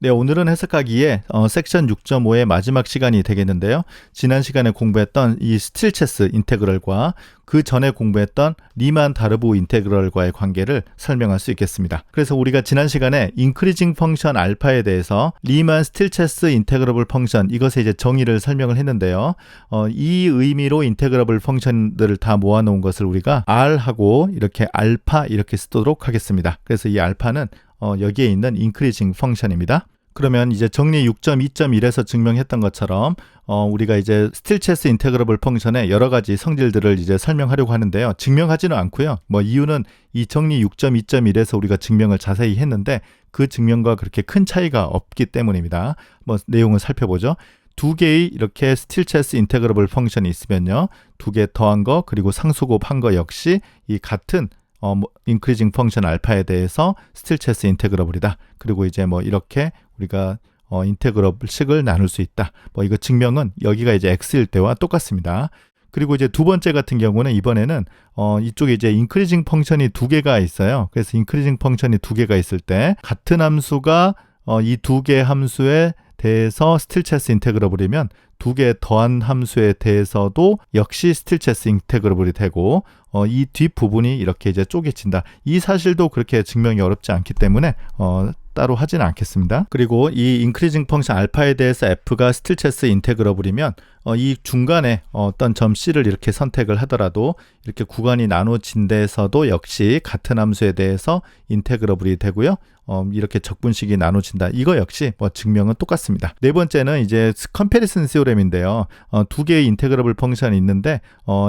네, 오늘은 해석하기에 섹션 6.5의 마지막 시간이 되겠는데요. 지난 시간에 공부했던 이 스틸체스 인테그럴과 그 전에 공부했던 리만 다르보 인테그럴과의 관계를 설명할 수 있겠습니다. 그래서 우리가 지난 시간에 인크리징 펑션 알파에 대해서 리만 스틸체스 인테그러블 펑션 이것의 이제 정의를 설명을 했는데요. 이 의미로 인테그러블 펑션들을 다 모아놓은 것을 우리가 R하고 이렇게 알파 이렇게 쓰도록 하겠습니다. 그래서 이 알파는 여기에 있는 인크리징 펑션입니다. 그러면 이제 정리 6.2.1에서 증명했던 것처럼 우리가 이제 스틸체스 인테그러블 펑션의 여러 가지 성질들을 이제 설명하려고 하는데요. 증명하지는 않고요. 이유는 이 정리 6.2.1에서 우리가 증명을 자세히 했는데 그 증명과 그렇게 큰 차이가 없기 때문입니다. 내용을 살펴보죠. 두 개의 이렇게 스틸체스 인테그러블 펑션이 있으면요. 두 개 더한 거 그리고 상수 곱한 거 역시 이 같은 인크리징 펑션 알파에 대해서 스틸체스 인테그러블이다. 그리고 이제 이렇게 우리가 인테그러블식을 나눌 수 있다. 이거 증명은 여기가 이제 x일 때와 똑같습니다. 그리고 이제 두 번째 같은 경우는 이번에는 이쪽에 이제 인크리징 펑션이 두 개가 있어요. 그래서 인크리징 펑션이 두 개가 있을 때 같은 함수가 이 두 개 함수에 대해서 스틸체스 인테그러블이면 두 개 더한 함수에 대해서도 역시 스틸체스 인테그러블이 되고 이 뒷부분이 이렇게 이제 쪼개진다. 이 사실도 그렇게 증명이 어렵지 않기 때문에 따로 하지는 않겠습니다. 그리고 이 인크리징 펑션 알파에 대해서 f가 스틸체스 인테그러블이면 이 중간에 어떤 점 c를 이렇게 선택을 하더라도 이렇게 구간이 나눠진 데에서도 역시 같은 함수에 대해서 인테그러블이 되고요. 이렇게 적분식이 나눠진다. 이거 역시 증명은 똑같습니다. 네 번째는 이제 컴패리슨 시오렘인데요. 두 개의 인테그러블 펑션이 있는데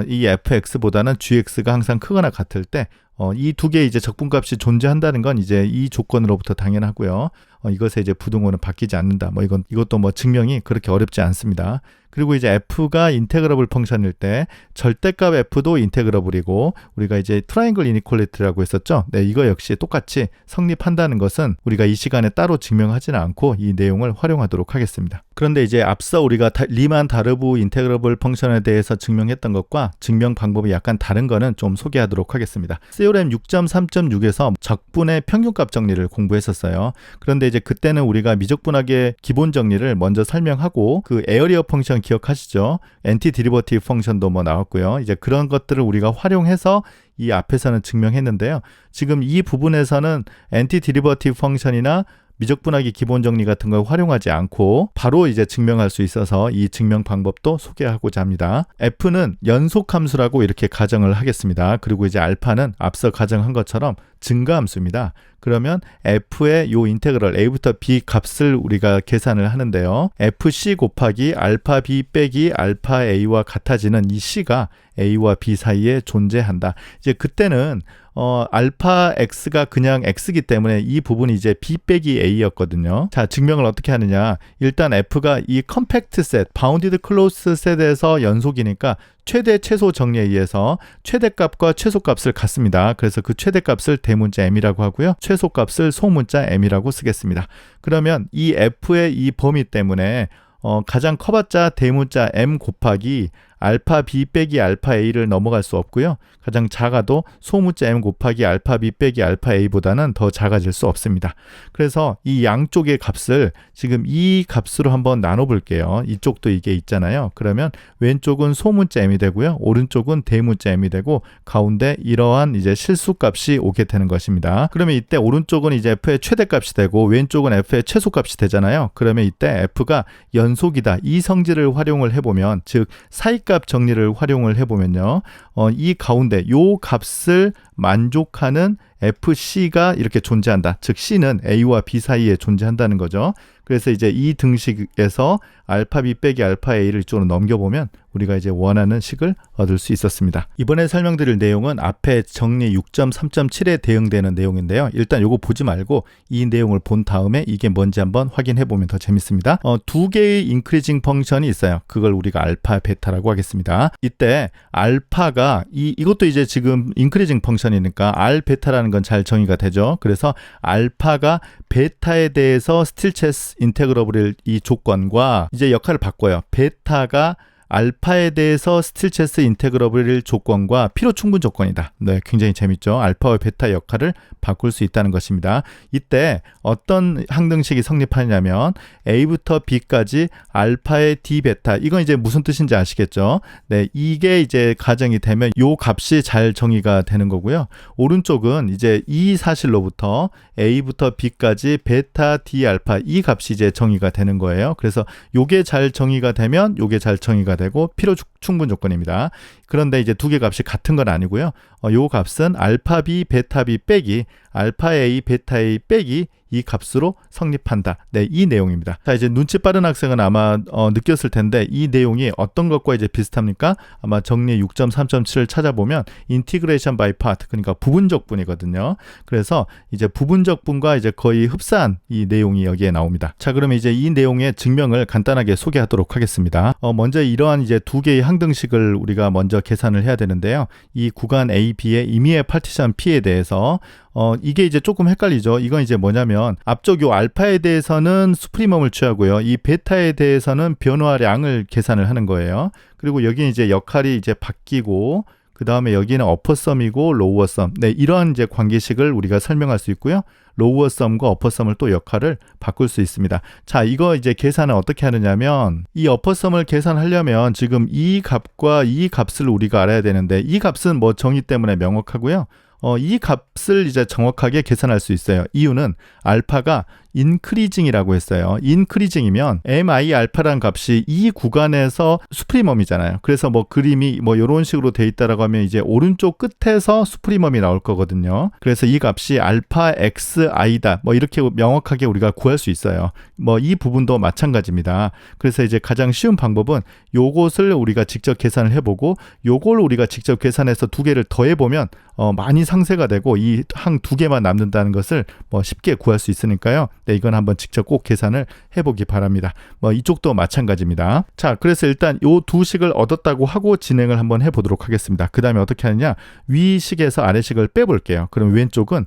이 fx보다는 gx가 항상 크거나 같을 때 이 두 개의 이제 적분값이 존재한다는 건 이제 이 조건으로부터 당연하고요. 이것의 이제 부등호는 바뀌지 않는다. 이것도 증명이 그렇게 어렵지 않습니다. 그리고 이제 f가 인테그러블 펑션일 때 절대값 f도 인테그러블이고 우리가 이제 트라이앵글 이니퀄리티라고 했었죠. 네, 이거 역시 똑같이 성립한다는 것은 우리가 이 시간에 따로 증명하지는 않고 이 내용을 활용하도록 하겠습니다. 그런데 이제 앞서 우리가 리만 다르보 인테그러블 펑션에 대해서 증명했던 것과 증명 방법이 약간 다른 거는 좀 소개하도록 하겠습니다. 세오렘 6.3.6에서 적분의 평균값 정리를 공부했었어요. 그런데 이제 그때는 우리가 미적분학의 기본 정리를 먼저 설명하고 그 에어리어 펑션 기억하시죠? 엔티 디리버티브 펑션도 나왔고요. 이제 그런 것들을 우리가 활용해서 이 앞에서는 증명했는데요. 지금 이 부분에서는 엔티 디리버티브 펑션이나 미적분학의 기본 정리 같은 걸 활용하지 않고 바로 이제 증명할 수 있어서 이 증명 방법도 소개하고자 합니다. f는 연속함수라고 이렇게 가정을 하겠습니다. 그리고 이제 알파는 앞서 가정한 것처럼 증가함수입니다. 그러면 f의 요 인테그럴 a부터 b 값을 우리가 계산을 하는데요. fc 곱하기 알파 b 빼기 알파 a와 같아지는 이 c가 a와 b 사이에 존재한다. 이제 그때는 알파 x가 그냥 x이기 때문에 이 부분이 이제 b 빼기 a였거든요. 자, 증명을 어떻게 하느냐. 일단 f가 이 컴팩트 셋, 바운디드 클로스 셋에서 연속이니까 최대 최소 정리에 의해서 최대값과 최소값을 갖습니다. 그래서 그 최대값을 대문자 m이라고 하고요. 최소값을 소문자 m이라고 쓰겠습니다. 그러면 이 f의 이 범위 때문에 가장 커봤자 대문자 m 곱하기 알파 b 빼기 알파 a를 넘어갈 수 없고요. 가장 작아도 소문자 m 곱하기 알파 b 빼기 알파 a보다는 더 작아질 수 없습니다. 그래서 이 양쪽의 값을 지금 이 값으로 한번 나눠 볼게요. 이쪽도 이게 있잖아요. 그러면 왼쪽은 소문자 m이 되고요. 오른쪽은 대문자 m이 되고 가운데 이러한 이제 실수값이 오게 되는 것입니다. 그러면 이때 오른쪽은 이제 f의 최대값이 되고 왼쪽은 f의 최소값이 되잖아요. 그러면 이때 f가 연속이다. 이 성질을 활용을 해보면 즉 사이값 정리를 활용을 해보면요. 이 가운데 요 값을 만족하는 FC가 이렇게 존재한다. 즉 C는 A와 B 사이에 존재한다는 거죠. 그래서 이제 이 등식에서 알파 B 빼기 알파 A를 이쪽으로 넘겨보면 우리가 이제 원하는 식을 얻을 수 있었습니다. 이번에 설명드릴 내용은 앞에 정리 6.3.7에 대응되는 내용인데요. 일단 요거 보지 말고 이 내용을 본 다음에 이게 뭔지 한번 확인해 보면 더 재밌습니다. 두 개의 인크리징 펑션이 있어요. 그걸 우리가 알파, 베타라고 하겠습니다. 이때 알파가 이것도 이제 지금 인크리징 펑션이니까 알, 베타라는 건 잘 정의가 되죠. 그래서 알파가 베타에 대해서 스틸체스 인테그러블의 이 조건과 이제 역할을 바꿔요. 베타가 알파에 대해서 스틸체스 인테그러블 조건과 필요 충분 조건이다. 네, 굉장히 재밌죠. 알파와 베타 역할을 바꿀 수 있다는 것입니다. 이때 어떤 항등식이 성립하냐면 A부터 B까지 알파의 D 베타, 이건 이제 무슨 뜻인지 아시겠죠? 네, 이게 이제 가정이 되면 요 값이 잘 정의가 되는 거고요. 오른쪽은 이제 이 사실로부터 A부터 B까지 베타 D 알파, 이 값이 이제 정의가 되는 거예요. 그래서 요게 잘 정의가 되면 요게 잘 정의가 되고 필요 충분 조건입니다. 그런데 이제 두 개 값이 같은 건 아니고요. 요 값은 알파 B, 베타 B 빼기 알파 A, 베타 A 빼기 이 값으로 성립한다. 네, 이 내용입니다. 자, 이제 눈치 빠른 학생은 아마 느꼈을 텐데 이 내용이 어떤 것과 이제 비슷합니까? 아마 정리 6.3.7을 찾아보면 인티그레이션 바이 파트, 그러니까 부분적 분이거든요. 그래서 이제 부분적 분과 이제 거의 흡사한 이 내용이 여기에 나옵니다. 자, 그러면 이제 이 내용의 증명을 간단하게 소개하도록 하겠습니다. 먼저 이러한 이제 두 개의 항등식을 우리가 먼저 계산을 해야 되는데요. 이 구간 A, B의 임의의 파티션 P에 대해서 이게 이제 조금 헷갈리죠. 이건 이제 뭐냐면 앞쪽 요 알파에 대해서는 수프리멈을 취하고요. 이 베타에 대해서는 변화량을 계산을 하는 거예요. 그리고 여기 이제 역할이 이제 바뀌고 그 다음에 여기는 어퍼썸이고 로우어썸. 네, 이러한 이제 관계식을 우리가 설명할 수 있고요. 로우어썸과 어퍼썸을 또 역할을 바꿀 수 있습니다. 자, 이거 이제 계산을 어떻게 하느냐면 이 어퍼썸을 계산하려면 지금 이 값과 이 값을 우리가 알아야 되는데 이 값은 뭐 정의 때문에 명확하고요. 이 값을 이제 정확하게 계산할 수 있어요. 이유는 알파가 인크리징이라고 했어요. 인크리징이면 mi 알파라는 값이 이 구간에서 수프리멈이잖아요. 그래서 뭐 그림이 뭐 이런 식으로 돼 있다라고 하면 이제 오른쪽 끝에서 수프리멈이 나올 거거든요. 그래서 이 값이 알파 xi다. 뭐 이렇게 명확하게 우리가 구할 수 있어요. 뭐 이 부분도 마찬가지입니다. 그래서 이제 가장 쉬운 방법은 요것을 우리가 직접 계산을 해보고 요걸 우리가 직접 계산해서 두 개를 더해보면 많이 상쇄가 되고 이 항 두 개만 남는다는 것을 뭐 쉽게 구할 수 있으니까요. 네, 이건 한번 직접 꼭 계산을 해보기 바랍니다. 뭐 이쪽도 마찬가지입니다. 자, 그래서 일단 요 두 식을 얻었다고 하고 진행을 한번 해보도록 하겠습니다. 그 다음에 어떻게 하느냐, 위식에서 아래식을 빼볼게요. 그럼 왼쪽은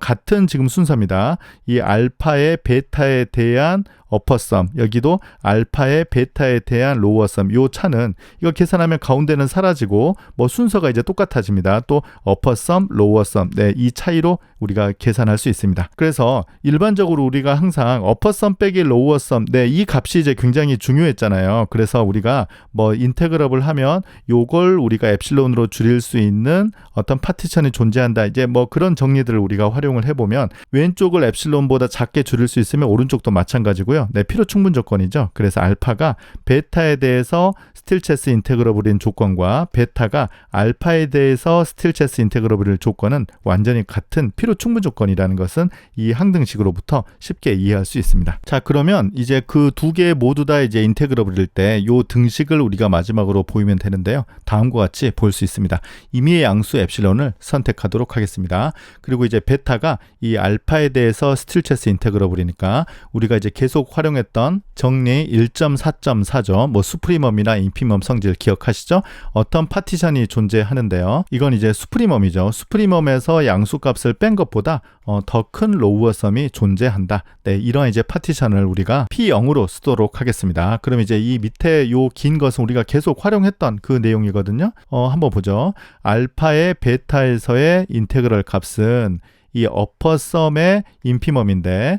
같은 지금 순서입니다. 이 알파의 베타에 대한 어퍼썸, 여기도 알파의 베타에 대한 로어썸, 요 차는 이거 계산하면 가운데는 사라지고 뭐 순서가 이제 똑같아집니다. 또 어퍼썸, 로어썸, 네, 이 차이로 우리가 계산할 수 있습니다. 그래서 일반적으로 우리가 항상 어퍼썸 빼기 로어썸, 네, 이 값이 이제 굉장히 중요했잖아요. 그래서 우리가 뭐 인테그러블 하면 요걸 우리가 엡실론으로 줄일 수 있는 어떤 파티션이 존재한다. 이제 뭐 그런 정리들을 우리가 활용을 해보면 왼쪽을 엡실론보다 작게 줄일 수 있으면 오른쪽도 마찬가지고요. 네, 필요 충분 조건이죠. 그래서 알파가 베타에 대해서 스틸체스 인테그러블인 조건과 베타가 알파에 대해서 스틸체스 인테그러블인 조건은 완전히 같은 필요 충분 조건이라는 것은 이 항등식으로부터 쉽게 이해할 수 있습니다. 자, 그러면 이제 그 두 개 모두 다 이제 인테그러블일 때 요 등식을 우리가 마지막으로 보이면 되는데요. 다음과 같이 볼 수 있습니다. 임의의 양수 엡실론을 선택하도록 하겠습니다. 그리고 이제 베타가 이 알파에 대해서 스틸체스 인테그러블이니까 우리가 이제 계속 활용했던 정리 1.4.4죠. 뭐 수프리멈이나 인피멈 성질 기억하시죠? 어떤 파티션이 존재하는데요. 이건 이제 수프리멈이죠. 수프리멈에서 양수값을 뺀 것보다 더 큰 로우어썸이 존재한다. 네, 이런 이제 파티션을 우리가 P0으로 쓰도록 하겠습니다. 그럼 이제 이 밑에 요 긴 것은 우리가 계속 활용했던 그 내용이거든요. 한번 보죠. 알파의 베타에서의 인테그럴 값은 이 어퍼썸의 인피멈인데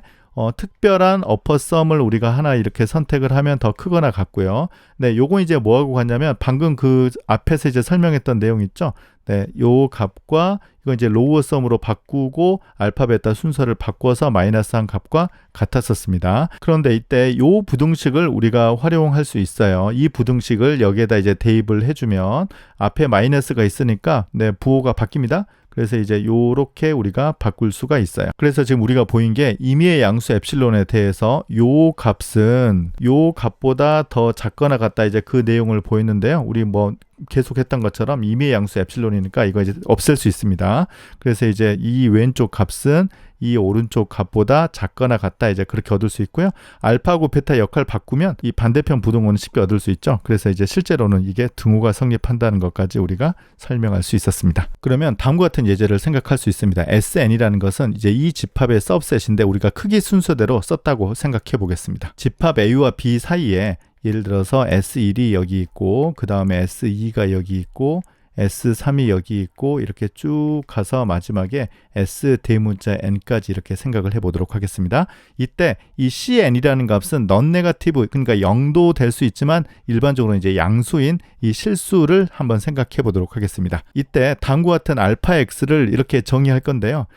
특별한 어퍼썸을 우리가 하나 이렇게 선택을 하면 더 크거나 같고요. 네, 요건 이제 뭐하고 같냐면 방금 그 앞에서 이제 설명했던 내용 있죠. 네, 요 값과 이거 이제 로우어썸으로 바꾸고 알파 베타 순서를 바꿔서 마이너스한 값과 같았었습니다. 그런데 이때 요 부등식을 우리가 활용할 수 있어요. 이 부등식을 여기에다 이제 대입을 해주면 앞에 마이너스가 있으니까 네, 부호가 바뀝니다. 그래서 이제 요렇게 우리가 바꿀 수가 있어요. 그래서 지금 우리가 보인 게 임의의 양수 엡실론에 대해서 요 값은 요 값보다 더 작거나 같다, 이제 그 내용을 보였는데요. 우리 뭐 계속 했던 것처럼 임의의 양수 엡실론이니까 이거 이제 없앨 수 있습니다. 그래서 이제 이 왼쪽 값은 이 오른쪽 값보다 작거나 같다, 이제 그렇게 얻을 수 있고요. 알파하고 베타 역할 바꾸면 이 반대편 부등호는 쉽게 얻을 수 있죠. 그래서 이제 실제로는 이게 등호가 성립한다는 것까지 우리가 설명할 수 있었습니다. 그러면 다음과 같은 예제를 생각할 수 있습니다. SN이라는 것은 이제 이 집합의 सब셋인데 우리가 크기 순서대로 썼다고 생각해 보겠습니다. 집합 A와 B 사이에 예를 들어서 S1이 여기 있고 그 다음에 S2가 여기 있고 S3이 여기 있고 이렇게 쭉 가서 마지막에 S 대문자 n까지 이렇게 생각을 해보도록 하겠습니다. 이때 이 cn이라는 값은 non 네거티브, 그러니까 0도 될 수 있지만 일반적으로 이제 양수인 이 실수를 한번 생각해 보도록 하겠습니다. 이때 다음과 같은 알파 x를 이렇게 정의할 건데요.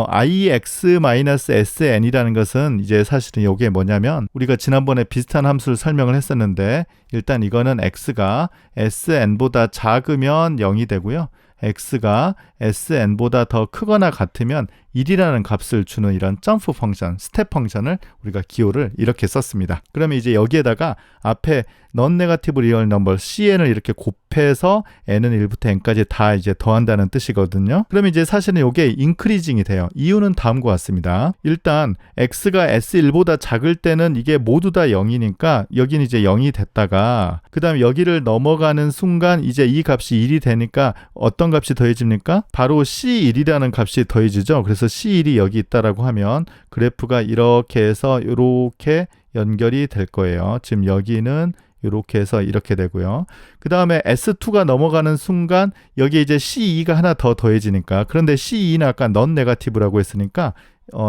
ix-sn이라는 것은 이제 사실은 이게 뭐냐면 우리가 지난번에 비슷한 함수를 설명을 했었는데 일단 이거는 x가 sn보다 작으면 0이 되고요. x가 sn보다 더 크거나 같으면 1이라는 값을 주는 이런 점프 펑션, 스텝 펑션을 우리가 기호를 이렇게 썼습니다. 그러면 이제 여기에다가 앞에 non negative real number cn을 이렇게 곱해서 n은 1부터 n까지 다 이제 더한다는 뜻이거든요. 그러면 이제 사실은 이게 increasing이 돼요. 이유는 다음과 같습니다. 일단 x가 s1보다 작을 때는 이게 모두 다 0이니까 여기는 이제 0이 됐다가 그 다음에 여기를 넘어가는 순간 이제 이 값이 1이 되니까 어떤 값이 더해집니까? 바로 c1이라는 값이 더해지죠. 그래서 c1이 여기 있다라고 하면 그래프가 이렇게 해서 이렇게 연결이 될 거예요. 지금 여기는 이렇게 해서 이렇게 되고요. 그 다음에 S2가 넘어가는 순간 여기에 이제 C2가 하나 더 더해지니까, 그런데 C2는 아까 non negative라고 했으니까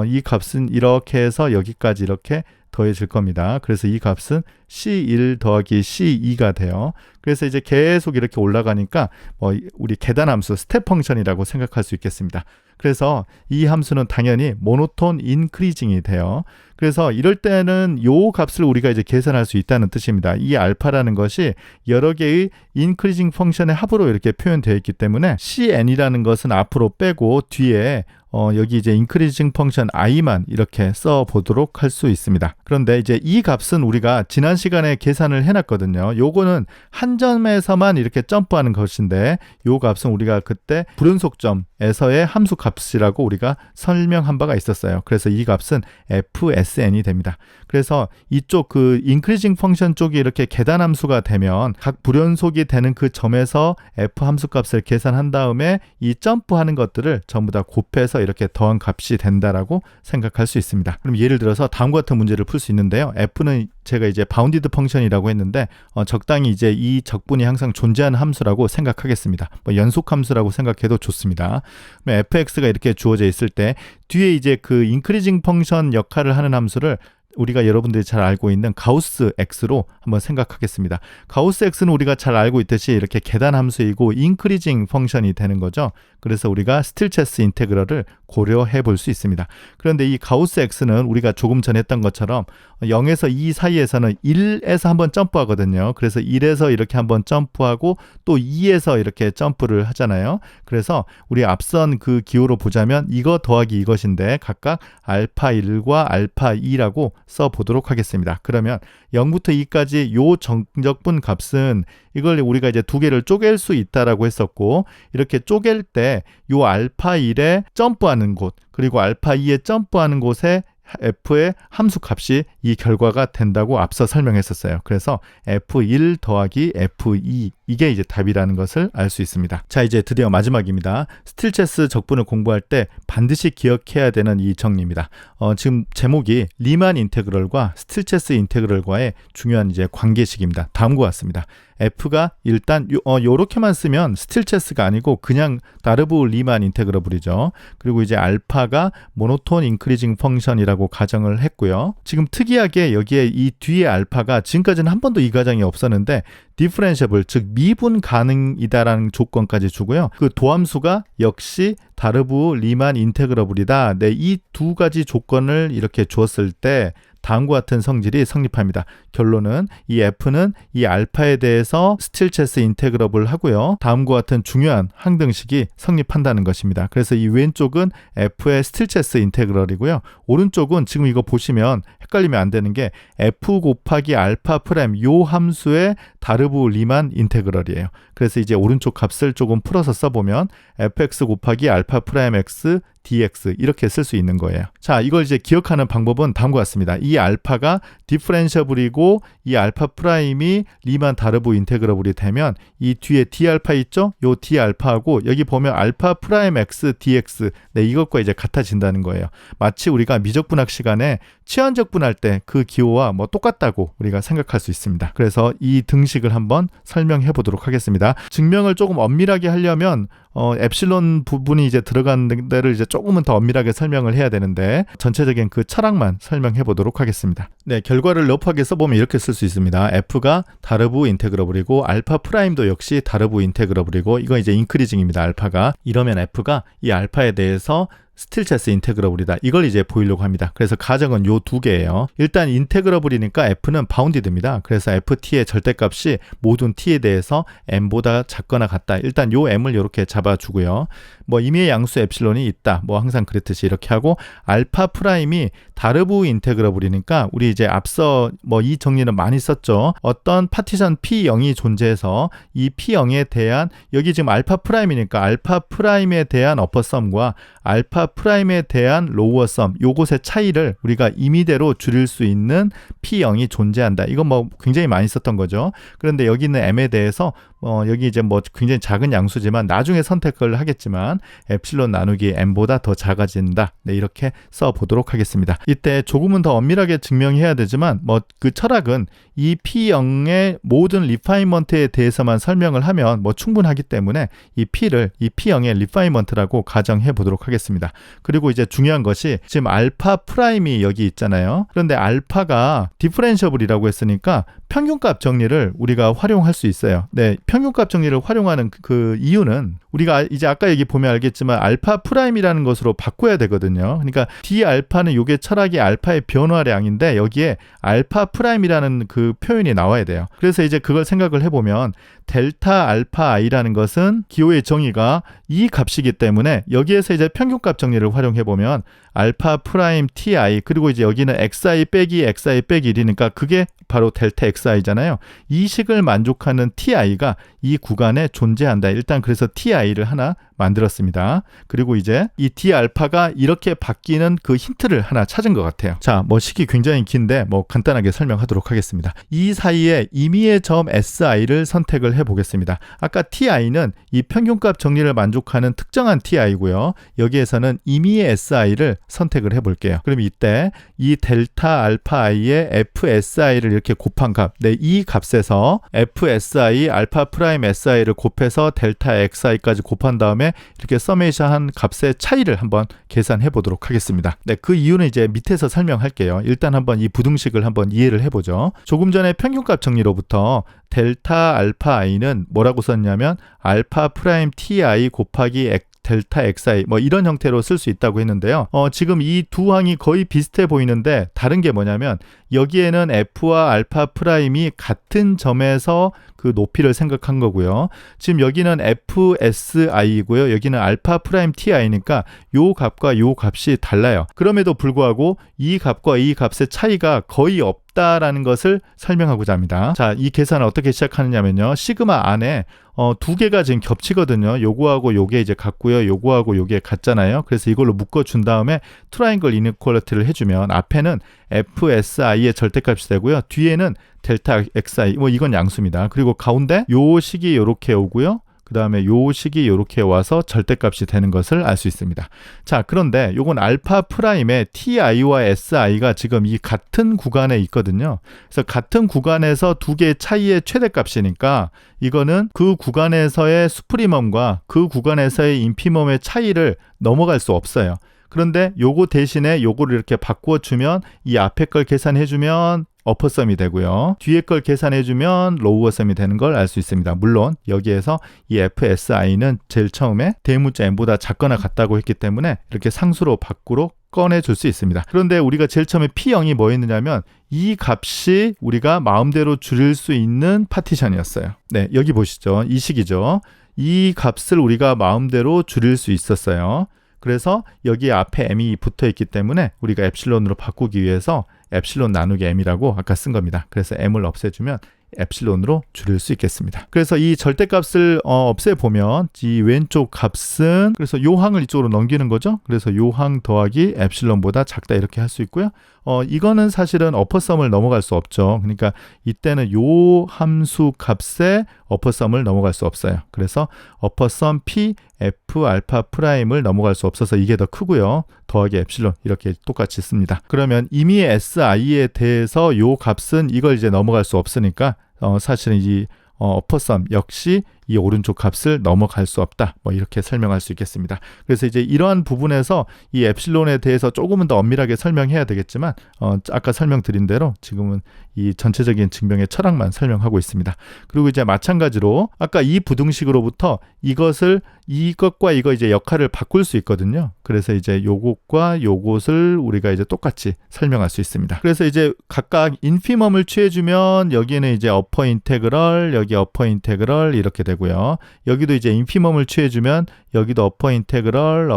이 값은 이렇게 해서 여기까지 이렇게 더해질 겁니다. 그래서 이 값은 C1 더하기 C2가 돼요. 그래서 이제 계속 이렇게 올라가니까 우리 계단함수 스텝 펑션이라고 생각할 수 있겠습니다. 그래서 이 함수는 당연히 모노톤 인크리징이 돼요. 그래서 이럴 때는 요 값을 우리가 이제 계산할 수 있다는 뜻입니다. 이 알파라는 것이 여러 개의 인크리징 펑션의 합으로 이렇게 표현되어 있기 때문에 cn이라는 것은 앞으로 빼고 뒤에 여기 이제 인크리징 펑션 i만 이렇게 써 보도록 할 수 있습니다. 그런데 이제 이 값은 우리가 지난 시간에 계산을 해놨거든요. 요거는 한 점에서만 이렇게 점프하는 것인데 요 값은 우리가 그때 불연속점에서의 함수 값이라고 우리가 설명한 바가 있었어요. 그래서 이 값은 fsn이 됩니다. 그래서 이쪽 그 인크리징 펑션 쪽이 이렇게 계단 함수가 되면 각 불연속이 되는 그 점에서 f 함수 값을 계산한 다음에 이 점프하는 것들을 전부 다 곱해서 이렇게 더한 값이 된다라고 생각할 수 있습니다. 그럼 예를 들어서 다음과 같은 문제를 풀 수 있는데요. f는 제가 이제 바운디드 펑션이라고 했는데 적당히 이제 이 적분이 항상 존재하는 함수라고 생각하겠습니다. 연속 함수라고 생각해도 좋습니다. 그럼 fx가 이렇게 주어져 있을 때 뒤에 이제 그 인크리징 펑션 역할을 하는 함수를 우리가 여러분들이 잘 알고 있는 가우스 x로 한번 생각하겠습니다. 가우스 x는 우리가 잘 알고 있듯이 이렇게 계단 함수이고 인크리징 펑션이 되는 거죠. 그래서 우리가 스틸체스 인테그럴을 고려해 볼 수 있습니다. 그런데 이 가우스 x는 우리가 조금 전에 했던 것처럼 0에서 2 사이에서는 1에서 한번 점프하거든요. 그래서 1에서 이렇게 한번 점프하고 또 2에서 이렇게 점프를 하잖아요. 그래서 우리 앞선 그 기호로 보자면 이거 더하기 이것인데 각각 알파 1과 알파 2라고 써보도록 하겠습니다. 그러면 0부터 2까지 요 정적분 값은 이걸 우리가 이제 두 개를 쪼갤 수 있다라고 했었고, 이렇게 쪼갤 때 요 알파 1에 점프하는 곳 그리고 알파 2에 점프하는 곳에 f의 함수 값이 이 결과가 된다고 앞서 설명했었어요. 그래서 f1 더하기 f2 이게 이제 답이라는 것을 알 수 있습니다. 자, 이제 드디어 마지막입니다. 스틸체스 적분을 공부할 때 반드시 기억해야 되는 이 정리입니다. 지금 제목이 리만 인테그럴과 스틸체스 인테그럴과의 중요한 이제 관계식입니다. 다음과 같습니다. f가 일단 요렇게만 쓰면 스틸체스가 아니고 그냥 다르브 리만 인테그러블이죠. 그리고 이제 알파가 모노톤 인크리징 펑션이라고 가정을 했고요. 지금 특이하게 여기에 이 뒤에 알파가 지금까지는 한 번도 이 가정이 없었는데 디퍼런셔블, 즉 미분 가능이다라는 조건까지 주고요. 그 도함수가 역시 다르브 리만 인테그러블이다. 네, 이 두 가지 조건을 이렇게 주었을 때 다음과 같은 성질이 성립합니다. 결론은 이 f는 이 알파에 대해서 스틸체스 인테그러블 하고요. 다음과 같은 중요한 항등식이 성립한다는 것입니다. 그래서 이 왼쪽은 f의 스틸체스 인테그럴이고요. 오른쪽은 지금 이거 보시면 헷갈리면 안 되는 게 f 곱하기 알파 프라임 요 함수의 다르브 리만 인테그럴이에요. 그래서 이제 오른쪽 값을 조금 풀어서 써보면 fx 곱하기 알파 프라임 x dx 이렇게 쓸 수 있는 거예요. 자, 이걸 이제 기억하는 방법은 다음과 같습니다. 이 알파가 디퍼런셔블이고 이 알파 프라임이 리만 다르보 인테그러블이 되면 이 뒤에 d 알파 있죠? 요 d 알파하고 여기 보면 알파 프라임 x dx 네, 이것과 이제 같아진다는 거예요. 마치 우리가 미적분학 시간에 치환적분할 때 그 기호와 뭐 똑같다고 우리가 생각할 수 있습니다. 그래서 이 등식을 한번 설명해 보도록 하겠습니다. 증명을 조금 엄밀하게 하려면 엡실론 부분이 이제 들어가는 데를 이제 조금은 더 엄밀하게 설명을 해야 되는데 전체적인 그 철학만 설명해 보도록 하겠습니다. 네, 결과를 러프하게 써보면 이렇게 쓸 수 있습니다. f가 다르브 인테그러블이고 알파 프라임도 역시 다르브 인테그러블이고 이건 이제 인크리징입니다. 알파가 이러면 f가 이 알파에 대해서 스틸체스 인테그러블이다. 이걸 이제 보이려고 합니다. 그래서 가정은 요 두 개예요. 일단 인테그러블이니까 f는 바운디드입니다. 그래서 ft의 절대값이 모든 t에 대해서 m보다 작거나 같다. 일단 요 m을 이렇게 잡아주고요. 뭐 임의의 양수 엡실론이 있다. 뭐 항상 그랬듯이 이렇게 하고 알파 프라임이 다르브 인테그러블이니까 우리 이제 앞서 뭐 이 정리는 많이 썼죠. 어떤 파티션 P0이 존재해서 이 P0에 대한 여기 지금 알파 프라임이니까 알파 프라임에 대한 어퍼썸과 알파 프라임에 대한 로우어 썸 요것의 차이를 우리가 임의대로 줄일 수 있는 P0이 존재한다. 이건 뭐 굉장히 많이 썼던 거죠. 그런데 여기 있는 M에 대해서 여기 이제 뭐 굉장히 작은 양수지만 나중에 선택을 하겠지만 엡실론 나누기 m보다 더 작아진다. 네, 이렇게 써보도록 하겠습니다. 이때 조금은 더 엄밀하게 증명해야 되지만 뭐 그 철학은 이 P0의 모든 리파이먼트에 대해서만 설명을 하면 뭐 충분하기 때문에 이 P를 이 P0의 리파이먼트라고 가정해 보도록 하겠습니다. 그리고 이제 중요한 것이 지금 알파 프라임이 여기 있잖아요. 그런데 알파가 디퍼런셔블이라고 했으니까 평균값 정리를 우리가 활용할 수 있어요. 네, 평균값 정리를 활용하는 그 이유는 우리가 이제 아까 여기 보면 알겠지만 알파 프라임이라는 것으로 바꿔야 되거든요. 그러니까 d 알파는 요게 철학이 알파의 변화량인데 여기에 알파 프라임이라는 그 표현이 나와야 돼요. 그래서 이제 그걸 생각을 해보면 델타 알파 i라는 것은 기호의 정의가 이 값이기 때문에 여기에서 이제 평균값 정리를 활용해보면 알파 프라임 ti 그리고 이제 여기는 xi 빼기 1이니까 그게 바로 델타 xi잖아요. 이 식을 만족하는 ti가 이 구간에 존재한다. 일단 그래서 ti를 하나 만들었습니다. 그리고 이제 이 d 알파가 이렇게 바뀌는 그 힌트를 하나 찾은 것 같아요. 자, 뭐 식이 굉장히 긴데 뭐 간단하게 설명하도록 하겠습니다. 이 사이에 임의의 점 si를 선택을 해보겠습니다. 아까 ti는 이 평균값 정리를 만족하는 특정한 ti고요. 여기에서는 임의의 si를 선택을 해볼게요. 그럼 이때 이 델타 알파 i의 fsi를 이렇게 곱한 값, 네, 이 값에서 fsi 알파 프라임 si를 곱해서 델타 xi까지 곱한 다음에 이렇게 서메이션한 값의 차이를 한번 계산해 보도록 하겠습니다. 네, 그 이유는 이제 밑에서 설명할게요. 일단 한번 이 부등식을 한번 이해를 해보죠. 조금 전에 평균값 정리로부터 델타 알파 i는 뭐라고 썼냐면 알파 프라임 ti 곱하기 델타 xi 뭐 이런 형태로 쓸 수 있다고 했는데요. 지금 이 두 항이 거의 비슷해 보이는데 다른 게 뭐냐면 여기에는 f와 알파 프라임이 같은 점에서 그 높이를 생각한 거고요. 지금 여기는 fsi이고요. 여기는 알파 프라임 ti니까 요 값과 요 값이 달라요. 그럼에도 불구하고 이 값과 이 값의 차이가 거의 없다라는 것을 설명하고자 합니다. 자, 이 계산을 어떻게 시작하느냐면요. 시그마 안에 두 개가 지금 겹치거든요. 요거하고 요게 이제 같고요. 요거하고 요게 같잖아요. 그래서 이걸로 묶어준 다음에 트라이앵글 이니퀄리티를 해주면 앞에는 fsi의 절대값이 되고요. 뒤에는 델타 xi 뭐 이건 양수입니다. 그리고 가운데 요 식이 요렇게 오고요. 그 다음에 요 식이 요렇게 와서 절대값이 되는 것을 알 수 있습니다. 자, 그런데 요건 알파 프라임의 ti와 si가 지금 이 같은 구간에 있거든요. 그래서 같은 구간에서 두 개의 차이의 최대값이니까 이거는 그 구간에서의 수프리멈과 그 구간에서의 인피멈의 차이를 넘어갈 수 없어요. 그런데 요거 대신에 요거를 이렇게 바꿔주면 이 앞에 걸 계산해주면 어퍼썸이 되고요. 뒤에 걸 계산해주면 로우어썸이 되는 걸 알 수 있습니다. 물론 여기에서 이 fsi는 제일 처음에 대문자 m보다 작거나 같다고 했기 때문에 이렇게 상수로 밖으로 꺼내줄 수 있습니다. 그런데 우리가 제일 처음에 P0이 뭐였느냐면 이 값이 우리가 마음대로 줄일 수 있는 파티션이었어요. 네, 여기 보시죠. 이 식이죠. 이 값을 우리가 마음대로 줄일 수 있었어요. 그래서 여기 앞에 m이 붙어 있기 때문에 우리가 엡실론으로 바꾸기 위해서 엡실론 나누기 m이라고 아까 쓴 겁니다. 그래서 m을 없애주면 엡실론으로 줄일 수 있겠습니다. 그래서 이 절대값을 없애보면 이 왼쪽 값은 그래서 요 항을 이쪽으로 넘기는 거죠. 그래서 요 항 더하기 엡실론보다 작다 이렇게 할 수 있고요. 이거는 사실은 어퍼썸을 넘어갈 수 없죠. 그러니까 이때는 요 함수 값에 어퍼썸을 넘어갈 수 없어요. 그래서 어퍼썸 p f 알파 프라임을 넘어갈 수 없어서 이게 더 크고요. 더하기 엡실론 이렇게 똑같이 씁니다. 그러면 이미 si에 대해서 요 값은 이걸 이제 넘어갈 수 없으니까 사실은 이 어퍼썸 역시 이 오른쪽 값을 넘어갈 수 없다. 뭐 이렇게 설명할 수 있겠습니다. 그래서 이제 이러한 부분에서 이 엡실론에 대해서 조금은 더 엄밀하게 설명해야 되겠지만 아까 설명드린 대로 지금은 이 전체적인 증명의 철학만 설명하고 있습니다. 그리고 이제 마찬가지로 아까 이 부등식으로부터 이것과 이거 이제 역할을 바꿀 수 있거든요. 그래서 이제 요것과 요것을 우리가 이제 똑같이 설명할 수 있습니다. 그래서 이제 각각 인피멈을 취해주면 여기는 이제 어퍼 인테그럴, 여기 어퍼 인테그럴 이렇게 되고요. 여기도 이제 인피멈을 취해주면 여기도 어퍼 인테그럴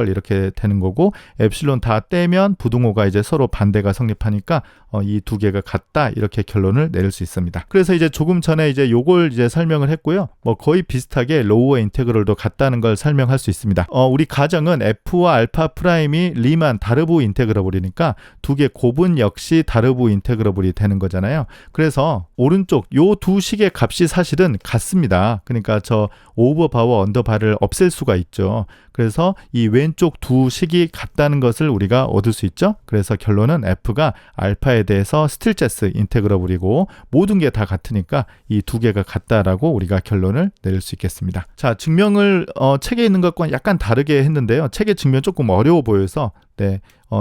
이렇게 되는 거고 엡실론 다 떼면 부등호가 이제 서로 반대가 성립하니까 이 두 개가 같다 이렇게 결론을 내릴 수 있습니다. 그래서 이제 조금 전에 이제 요걸 이제 설명을 했고요. 뭐 거의 비슷하게 로우어 인테그럴도 같다는 걸 설명할 수 있습니다. 우리 가정은 f와 알파 프라임이 리만 다르브 인테그러블이니까 두 개 곱은 역시 다르브 인테그러블이 되는 거잖아요. 그래서 오른쪽 요 두 식의 값이 사실은 같습니다. 그러니까 저 오버 바와 언더 바를 없앨 수가 있죠. 그래서 이 왼쪽 두 식이 같다는 것을 우리가 얻을 수 있죠. 그래서 결론은 f가 알파에 대해서 스틸체스 인테그러블이고 모든 게 다 같으니까 이 두 개가 같다라고 우리가 결론을 내릴 수 있겠습니다. 자, 증명을 책에 있는 것과 약간 다르게 했는데요. 책의 증명 조금 어려워 보여서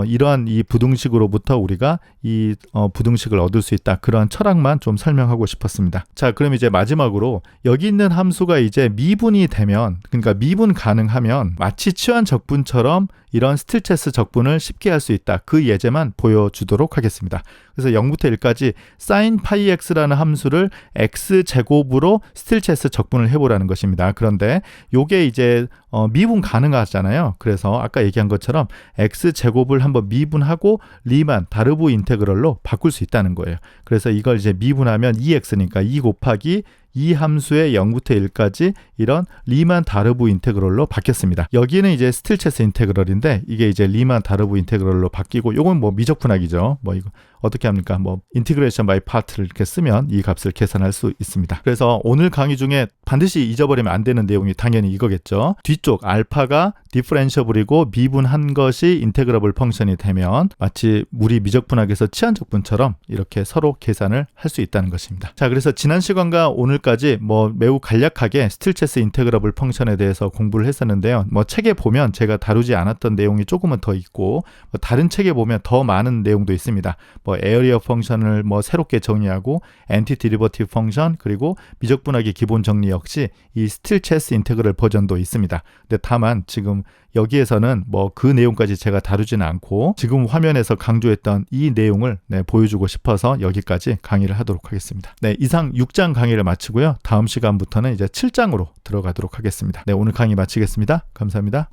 이러한 이 부등식으로부터 우리가 이 부등식을 얻을 수 있다. 그러한 철학만 좀 설명하고 싶었습니다. 자, 그럼 이제 마지막으로 여기 있는 함수가 이제 미분이 되면, 그러니까 미분 가능하면 마치 치환 적분처럼 이런 스틸체스 적분을 쉽게 할 수 있다. 그 예제만 보여주도록 하겠습니다. 그래서 0부터 1까지 sin 파이 x라는 함수를 x제곱으로 스틸체스 적분을 해보라는 것입니다. 그런데 요게 이제 미분 가능하잖아요. 그래서 아까 얘기한 것처럼 x제곱을 한번 미분하고 리만 다르브 인테그럴로 바꿀 수 있다는 거예요. 그래서 이걸 이제 미분하면 2x니까 2 곱하기 이 함수의 0부터 1까지 이런 리만 다르브 인테그럴로 바뀌었습니다. 여기는 이제 스틸체스 인테그럴인데 이게 이제 리만 다르브 인테그럴로 바뀌고 요건 뭐 미적분학이죠. 뭐 이거 어떻게 합니까? 뭐 인티그레이션 바이 파트를 이렇게 쓰면 이 값을 계산할 수 있습니다. 그래서 오늘 강의 중에 반드시 잊어버리면 안 되는 내용이 당연히 이거겠죠. 뒤쪽 알파가 디퍼런셔블이고 미분한 것이 인테그러블 펑션이 되면 마치 물이 미적분학에서 치환적분처럼 이렇게 서로 계산을 할 수 있다는 것입니다. 자, 그래서 지난 시간과 오늘까지 뭐 매우 간략하게 스틸체스 인테그러블 펑션에 대해서 공부를 했었는데요. 뭐 책에 보면 제가 다루지 않았던 내용이 조금은 더 있고 뭐 다른 책에 보면 더 많은 내용도 있습니다. 뭐 에어리어 펑션을 뭐 새롭게 정의하고 엔티디리버티브 펑션 그리고 미적분학의 기본 정리 역시 이 스틸체스 인테그럴 버전도 있습니다. 근데 다만 지금 여기에서는 뭐 그 내용까지 제가 다루지는 않고 지금 화면에서 강조했던 이 내용을 보여주고 싶어서 여기까지 강의를 하도록 하겠습니다. 네, 이상 6장 강의를 마치고요. 다음 시간부터는 이제 7장으로 들어가도록 하겠습니다. 네, 오늘 강의 마치겠습니다. 감사합니다.